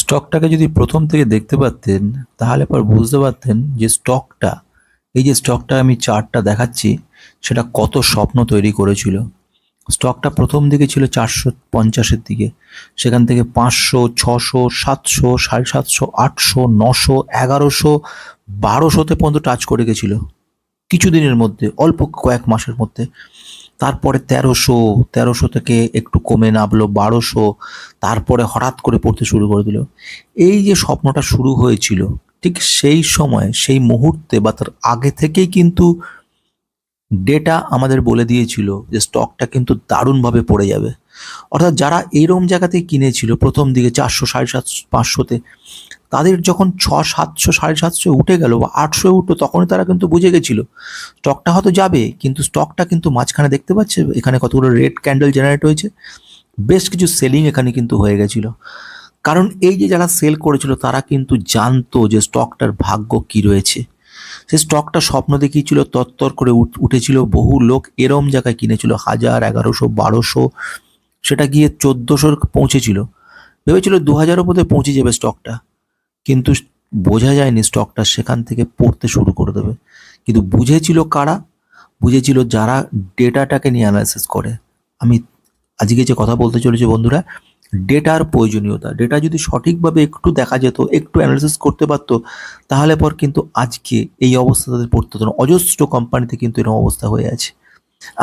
স্টকটাকে যদি প্রথম থেকে দেখতে পারতেন তাহলে পর বুঝতে পারতেন যে স্টকটা, এই যে স্টকটা আমি চার্টটা দেখাচ্ছি, সেটা কত স্বপ্ন তৈরি করেছিল। স্টকটা প্রথম দিকে ছিল 450-এর দিকে, সেখান থেকে 500, 600, 700, 750, 800, 900, 1100, 1200-তে পর্যন্ত টাচ করে গেছিল কিছুদিনের মধ্যে, অল্প কয়েক মাসের মধ্যে। তারপরে 1300 থেকে একটু কমে নামলো 1200, তারপরে হঠাৎ করে পড়তে শুরু করে দিল। এই যে স্বপ্নটা শুরু হয়েছিল, ঠিক সেই সময়, সেই মুহূর্তে বা তার আগে থেকেই কিন্তু ডেটা আমাদের বলে দিয়েছিল যে স্টকটা কিন্তু দারুণভাবে পড়ে যাবে। অর্থাৎ যারা এইরকম জায়গাতে কিনেছিল প্রথম দিকে 400, 750, 500-তে, তাদের যখন 700, 750 উঠে গেল বা 800 উঠলো, তখনই তারা কিন্তু বুঝে গেছিল স্টকটা হয়তো যাবে, কিন্তু স্টকটা কিন্তু মাঝখানে দেখতে পাচ্ছে এখানে কতগুলো রেড ক্যান্ডেল জেনারেট হয়েছে, বেশ কিছু সেলিং এখানে কিন্তু হয়ে গেছিল। কারণ এই যে যারা সেল করেছিল তারা কিন্তু জানতো যে স্টকটার ভাগ্য কি রয়েছে। সেই স্টকটা স্বপ্ন দেখিয়েছিল, তরতর করে উঠেছিল, বহু লোক এরম জায়গায় কিনেছিল 1000, 1100, 1200, সেটা গিয়ে 1400 পৌঁছেছিল। ভেবেছিল 2000 পর্যন্ত পৌঁছে যাবে স্টকটা, কিন্তু বোঝা যায়নি স্টকটা সেখান থেকে পড়তে শুরু করে দেবে। কিন্তু বুঝেছিল কারা? বুঝেছিল যারা ডেটাটাকে নিয়ে অ্যানালাইসিস করে। আমি আজকে যে কথা বলতে চলেছি বন্ধুরা, ডেটার প্রয়োজনীয়তা, ডেটা যদি সঠিকভাবে একটু দেখা যেত, একটু অ্যানালিসিস করতে পারতো, তাহলে পর কিন্তু আজকে এই অবস্থা তাদের পড়তে হতো না। অজস্র কোম্পানিতে কিন্তু এরকম অবস্থা হয়ে আছে।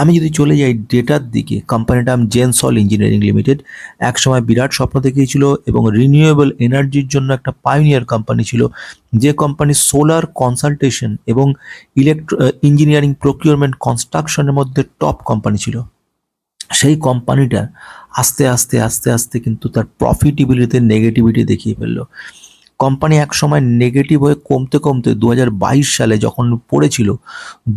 আমি যদি চলে যাই ডেটার দিকে, কোম্পানিটার নাম জেনসল ইঞ্জিনিয়ারিং লিমিটেড। একসময় বিরাট স্বপ্ন দেখিয়েছিল এবং রিনিউয়েবল এনার্জির জন্য একটা পাইনিয়ার কোম্পানি ছিল, যে কোম্পানি সোলার কনসালটেশন এবং ইঞ্জিনিয়ারিং প্রকিউরমেন্ট কনস্ট্রাকশনের মধ্যে টপ কোম্পানি ছিল। সেই কোম্পানিটা আস্তে আস্তে আস্তে আস্তে কিন্তু তার প্রফিটেবিলিটিতে নেগেটিভিটি দেখিয়ে ফেললো। কোম্পানি এক সময় নেগেটিভ হয়ে কমতে কমতে 2022 সালে যখন পড়েছিল,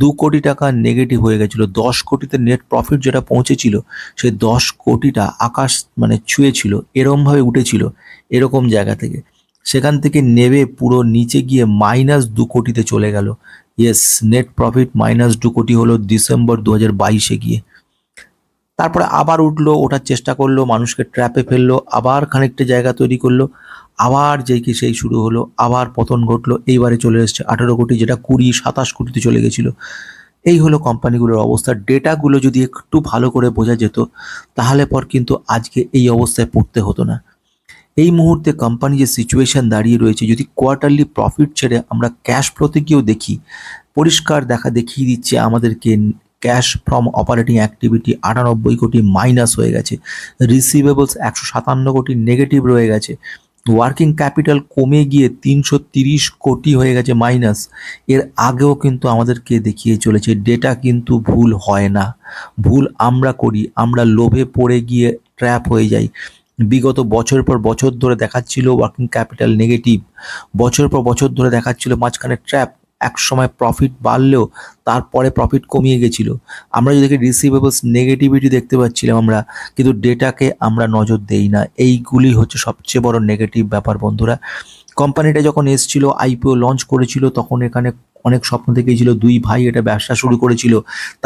2 কোটি টাকা নেগেটিভ হয়ে গেছিল। 10 কোটিতে নেট প্রফিট যেটা পৌঁছেছিল, সেই 10 কোটিটা আকাশ মানে ছুঁয়েছিল, এরমভাবে উঠেছিল এরকম জায়গা থেকে। সেখান থেকে নেবে পুরো নিচে গিয়ে -2 কোটিতে চলে গেল। ইয়েস, নেট প্রফিট -2 কোটি হলো ডিসেম্বর 2022-এ গিয়ে। তারপরে আবার উঠলো, ওঠার চেষ্টা করলো, মানুষকে ট্র্যাপে ফেললো, আবার খানিকটা জায়গা তৈরি করলো, আবার যেই কি সেই শুরু হলো, আবার পতন ঘটলো। এইবারে চলে এসছে 18 কোটি, যেটা 20-27 কোটিতে চলে গেছিল। এই হলো কোম্পানিগুলোর অবস্থা। ডেটাগুলো যদি একটু ভালো করে বোঝা যেত, তাহলে পর কিন্তু আজকে এই অবস্থায় পড়তে হতো না। এই মুহূর্তে কোম্পানি যে সিচুয়েশন দাঁড়িয়ে রয়েছে, যদি কোয়ার্টারলি প্রফিট ছেড়ে আমরা ক্যাশ ফ্লোতে গিয়েও দেখি, পরিষ্কার দেখিয়ে দিচ্ছে আমাদেরকে ক্যাশ ফ্রম অপারেটিং অ্যাক্টিভিটি 98 কোটি মাইনাস হয়ে গেছে, রিসিভেবলস 157 কোটি নেগেটিভ রয়ে গেছে, ওয়ার্কিং ক্যাপিটাল কমে গিয়ে 330 কোটি হয়ে গেছে মাইনাস। এর আগেও কিন্তু আমাদেরকে দেখিয়ে চলেছে ডেটা কিন্তু ভুল হয় না, ভুল আমরা করি, আমরা লোভে পড়ে গিয়ে ট্র্যাপ হয়ে যাই। বিগত বছর পর বছর ধরে দেখাচ্ছিল ওয়ার্কিং ক্যাপিটাল নেগেটিভ, বছর পর বছর ধরে দেখাচ্ছিল মাঝখানে ট্র্যাপ, এক সময় প্রফিট বাড়লেও তারপরে প্রফিট কমিয়ে গেছিল। আমরা যদি রিসিভেবলস নেগেটিভিটি দেখতে পাচ্ছিলাম আমরা, কিন্তু ডেটাকে আমরা নজর দেই না। এইগুলি হচ্ছে সবচেয়ে বড় নেগেটিভ ব্যাপার বন্ধুরা। কোম্পানিটা যখন এসছিল, আইপিও লঞ্চ করেছিল, তখন এখানে অনেক স্বপ্ন দেখেছিল, দুই ভাই এটা ব্যবসা শুরু করেছিল।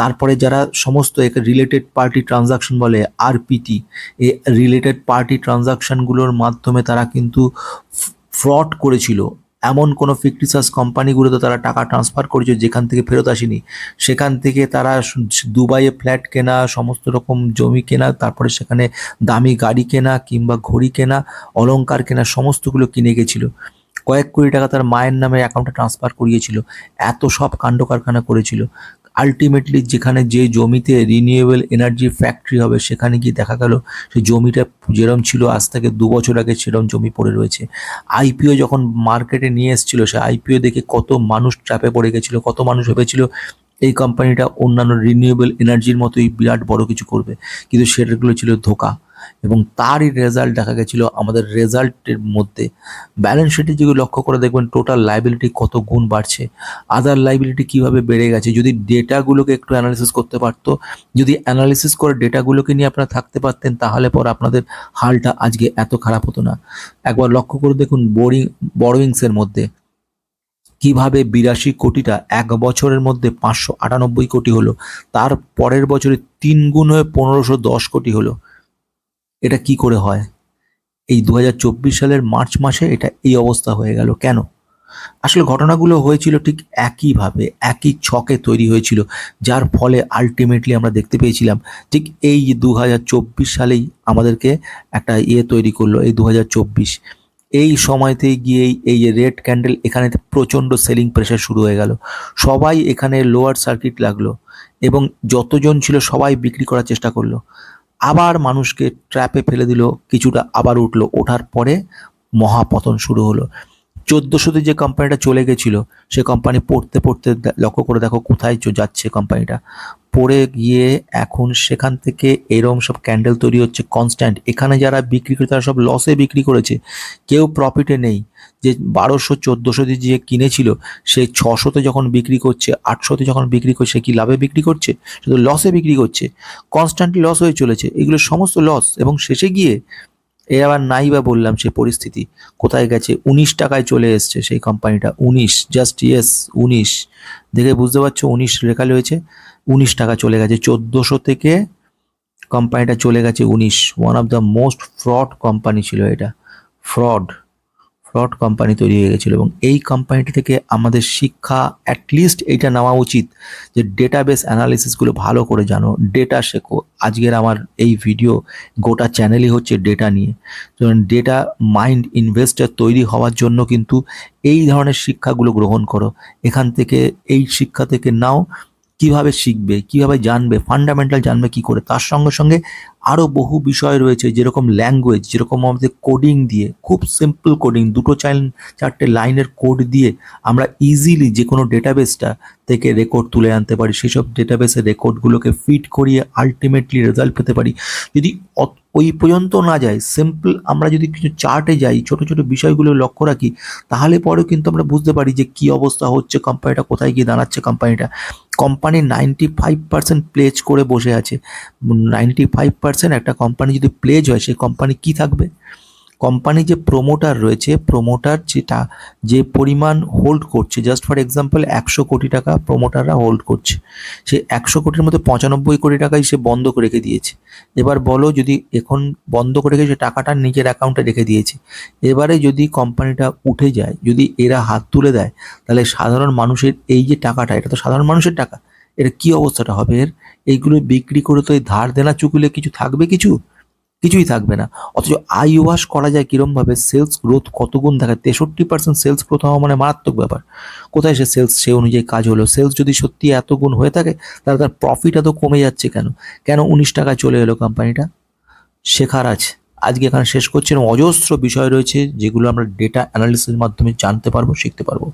তারপরে যারা সমস্ত রিলেটেড পার্টি ট্রানজাকশন বলে, আরপিটি, এই রিলেটেড পার্টি ট্রানজাকশনগুলোর মাধ্যমে তারা কিন্তু ফ্রড করেছিল। এমন কোনো ফিকটিসাস কোম্পানিগুলোতে তারা টাকা ট্রান্সফার করেছে যেখান থেকে ফেরত আসেনি। সেখান থেকে তারা দুবাইয়ে ফ্ল্যাট কেনা, সমস্ত রকম জমি কেনা, তারপরে সেখানে দামি গাড়ি কেনা কিংবা ঘড়ি কেনা, অলংকার কেনা, সমস্তগুলো কিনে গেছিল। কয়েক কোটি টাকা তার মায়ের নামে অ্যাকাউন্টে ট্রান্সফার করিয়েছিল। এত সব কাণ্ড কারখানা করেছিল। আলটিমেটলি যেখানে যে জমিতে রিনিউয়েবল এনার্জি ফ্যাক্টরি হবে, সেখানে গিয়ে দেখা গেল সেই জমিটা যেরম ছিল আজ থেকে 2 বছর আগে সেরম জমি পড়ে রয়েছে। আইপিও যখন মার্কেটে নিয়ে এসেছিল, সে আইপিও দেখে কত মানুষ ট্র্যাপে পড়ে গেছিল, কত মানুষ ভেবেছিল এই কোম্পানিটা অন্যান্য রিনিউয়েবল এনার্জির মতোই বিরাট বড় কিছু করবে, কিন্তু সেটাগুলো ছিল ধোঁকা। এবং তারই রেজাল্ট দেখা গেছিল আমাদের রেজাল্টের মধ্যে। ব্যালেন্স শিটে যদি লক্ষ্য করে দেখবেন টোটাল লাইবিলিটি কত গুণ বাড়ছে, আদার লাইবিলিটি কিভাবে বেড়ে গেছে। যদি ডেটাগুলোকে একটু অ্যানালিসিস করতে পারতো, যদি অ্যানালিসিস করে ডেটাগুলোকে নিয়ে আপনারা থাকতে পারতেন, তাহলে পর আপনাদের হালটা আজকে এত খারাপ হতো না। একবার লক্ষ্য করে দেখুন বরোয়িংসের মধ্যে কিভাবে 82 কোটিটা এক বছরের মধ্যে 598 কোটি হলো, তার পরের বছরে 3 গুণ হয়ে 1510 কোটি হলো। এটা কি করে হয়? এই 2024 সালের মার্চ মাসে এটা এই অবস্থা হয়ে গেল কেন? আসলে ঘটনাগুলো হয়েছিল ঠিক একইভাবে, একই ছকে তৈরি হয়েছিল, যার ফলে আলটিমেটলি আমরা দেখতে পেয়েছিলাম ঠিক এই 2024 সালেই আমাদেরকে একটা তৈরি করলো, এই 2024 এই সময়তে গিয়েই এই যে রেড ক্যান্ডেল, এখানে প্রচণ্ড সেলিং প্রেশার শুরু হয়ে গেল। সবাই এখানে লোয়ার সার্কিট লাগলো এবং যতজন ছিল সবাই বিক্রি করার চেষ্টা করলো। আবার মানুষকে ট্র্যাপে ফেলে দিল, কিছুটা আবার উঠলো, ওঠার পরে মহাপতন শুরু হলো। 1400-তে যে কোম্পানিটা চলে গেছিল, সে কোম্পানি পড়তে পড়তে লক্ষ্য করে দেখো কোথায় যাচ্ছে কোম্পানিটা, পড়ে গিয়ে এখন সেখান থেকে এরম সব ক্যান্ডেল তৈরি হচ্ছে কনস্ট্যান্ট। এখানে যারা বিক্রি করে তারা সব লসে বিক্রি করেছে, কেউ প্রফিটে নেই। যে 1200-1400 যে কিনেছিল, সে 600-তে যখন বিক্রি করছে, 800-তে যখন বিক্রি করছে, সে কি লাভে বিক্রি করছে? শুধু লসে বিক্রি করছে, কনস্ট্যান্টলি লস হয়ে চলেছে। এগুলো সমস্ত লস, এবং শেষে গিয়ে এ আবার নাই বা বললাম সে পরিস্থিতি কোথায় গেছে, 19 টাকায় চলে এসছে সেই কোম্পানিটা। 19, জাস্ট ইয়েস 19, দেখে বুঝতে পারছো 19 লেখা রয়েছে, 19 টাকা চলে গেছে। 1400 থেকে কোম্পানিটা চলে গেছে 19। One of the most fraud company ছিল এটা, ফ্রড কোম্পানি তৈরি হয়ে গেছিলো। এবং এই কোম্পানিটি থেকে আমাদের শিক্ষা অ্যাটলিস্ট এইটা নেওয়া উচিত যে ডেটাবেস অ্যানালিসিসগুলো ভালো করে জানো, ডেটা শেখো। আজকের আমার এই ভিডিও গোটা চ্যানেলই হচ্ছে ডেটা নিয়ে। ডেটা মাইন্ড ইনভেস্টর তৈরি হওয়ার জন্য কিন্তু এই ধরনের শিক্ষাগুলো গ্রহণ করো। এখান থেকে, এই শিক্ষা থেকে নাও কিভাবে শিখবে, কিভাবে জানবে, ফান্ডামেন্টাল জানবে কি করে। তার সঙ্গে সঙ্গে আরও বহু বিষয় রয়েছে, যেরকম ল্যাঙ্গুয়েজ, যেরকম আমাদের কোডিং দিয়ে, খুব সিম্পল কোডিং, 2-4 লাইনের কোড দিয়ে আমরা ইজিলি যে কোনো ডেটাবেসটা থেকে রেকর্ড তুলে আনতে পারি। সেসব ডেটাবেসের রেকর্ডগুলোকে ফিট করিয়ে আলটিমেটলি রেজাল্ট পেতে পারি। যদি ওই পর্যন্ত না যায়, সিম্পল আমরা যদি কিছু চার্টে যাই, ছোট ছোট বিষয়গুলো লক্ষ্য রাখি, তাহলে পরেও কিন্তু আমরা বুঝতে পারি যে কী অবস্থা হচ্ছে, কোম্পানিটা কোথায় গিয়ে দাঁড়াচ্ছে। কোম্পানি 95% প্লেজ করে বসে আছে। 95% একটা কোম্পানি যদি প্লেজ হয়, সেই কোম্পানি কি থাকবে? কোম্পানি যে প্রোমোটার রয়েছে, প্রোমোটার যেটা যে পরিমাণ হোল্ড করছে, জাস্ট ফর এক্সাম্পল 100 কোটি টাকা প্রোমোটাররা হোল্ড করছে, সে 100 কোটির মধ্যে 95 কোটি টাকাই সে বন্ধ করে রেখে দিয়েছে। এবার বলো, যদি এখন বন্ধ করে রেখে সে টাকাটা নিজের অ্যাকাউন্টে রেখে দিয়েছে, এবারে যদি কোম্পানিটা উঠে যায়, যদি এরা হাত তুলে দেয়, তাহলে সাধারণ মানুষের এই যে টাকাটা, এটা তো সাধারণ মানুষের টাকা, এর কি অবস্থাটা হবে? এইগুলো বিক্রি করে তো এই ধার দেনা চুকুলে কিছু থাকবে? কিছুই থাকবে না। অথচ আই ওয়াশ করা যায় কিরমভাবে, সেলস গ্রোথ কত গুণ দেখায়। 63% সেলস গ্রোথ হওয়া মানে মারাত্মক ব্যাপার। কোথায় সে সেলস, সে অনুযায়ী কাজ হলো? সেলস যদি সত্যি এত গুণ হয়ে থাকে, তাহলে তার প্রফিট এত কমে যাচ্ছে কেন? 19 টাকায় চলে এলো কোম্পানিটা? শেখার আছে। আজকে এখানে শেষ করছি। অজস্র বিষয় রয়েছে যেগুলো আমরা ডেটা অ্যানালিসিসের মাধ্যমে জানতে পারবো, শিখতে পারবো।